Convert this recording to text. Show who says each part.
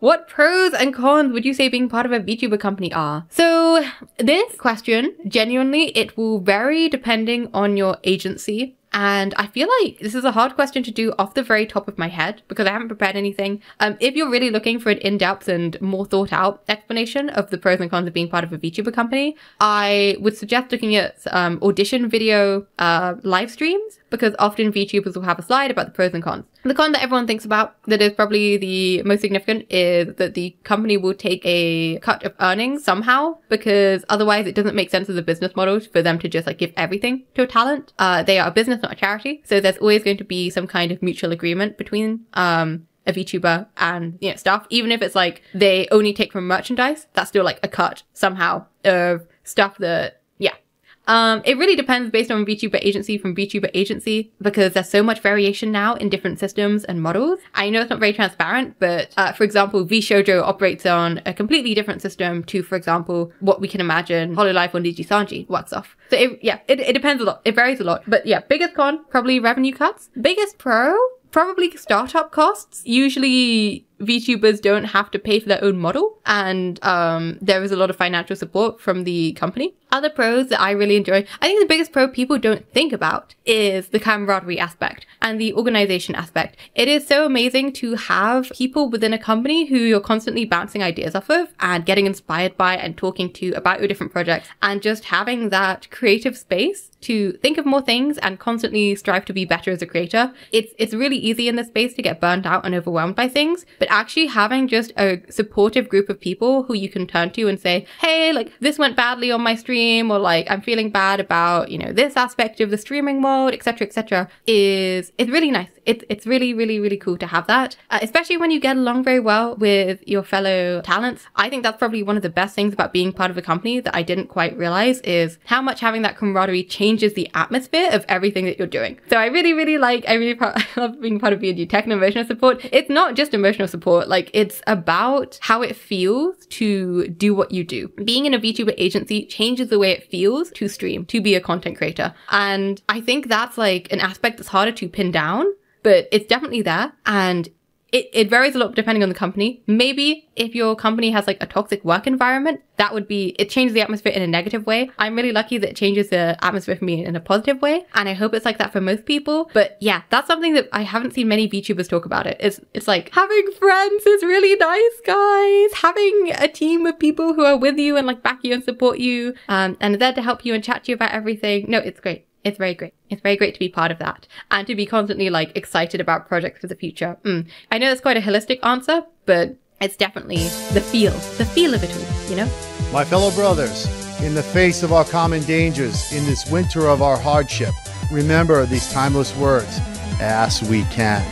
Speaker 1: What pros and cons would you say being part of a VTuber company are? So this question, genuinely, it will vary depending on your agency. And I feel like this is a hard question to do off the very top of my head because I haven't prepared anything. If you're really looking for an in-depth and more thought out explanation of the pros and cons of being part of a VTuber company, I would suggest looking at audition video live streams, because often VTubers will have a slide about the pros and cons. The con that everyone thinks about that is probably the most significant is that the company will take a cut of earnings somehow, because otherwise it doesn't make sense as a business model for them to just like give everything to a talent. They are a business, not a charity. So there's always going to be some kind of mutual agreement between a VTuber and, you know, stuff. Even if it's like they only take from merchandise, that's still like a cut somehow of stuff that, yeah. It really depends based on VTuber agency from VTuber agency, because there's so much variation now in different systems and models. I know it's not very transparent, but for example, VShojo operates on a completely different system to, for example, what we can imagine Hololive or Nijisanji works off. So it depends a lot. It varies a lot. But yeah, biggest con, probably revenue cuts. Biggest pro, probably startup costs. Usually VTubers don't have to pay for their own model, and there is a lot of financial support from the company. Other pros that I really enjoy, I think the biggest pro people don't think about is the camaraderie aspect and the organization aspect. It is so amazing to have people within a company who you're constantly bouncing ideas off of and getting inspired by and talking to about your different projects, and just having that creative space to think of more things and constantly strive to be better as a creator. It's really easy in this space to get burnt out and overwhelmed by things, but actually having just a supportive group of people who you can turn to and say, hey, like this went badly on my stream, or like I'm feeling bad about, you know, this aspect of the streaming mode, etc., it's really nice. It's really, really, really cool to have that, especially when you get along very well with your fellow talents. I think that's probably one of the best things about being part of a company that I didn't quite realize, is how much having that camaraderie changes the atmosphere of everything that you're doing. So I really love being part of B&G Tech and emotional support. It's not just emotional support, like it's about how it feels to do what you do. Being in a VTuber agency changes the way it feels to stream, to be a content creator. And I think that's like an aspect that's harder to pin down, but it's definitely there, and it varies a lot depending on the company. Maybe if your company has like a toxic work environment, it changes the atmosphere in a negative way. I'm really lucky that it changes the atmosphere for me in a positive way, and I hope it's like that for most people. But yeah, that's something that I haven't seen many VTubers talk about. It's like having friends is really nice, guys. Having a team of people who are with you and like back you and support you, and are there to help you and chat to you about everything. No, it's great. It's very great. It's very great to be part of that and to be constantly like excited about projects for the future. I know that's quite a holistic answer, but it's definitely the feel of it all, you know?
Speaker 2: My fellow brothers, in the face of our common dangers, in this winter of our hardship, remember these timeless words, as we can.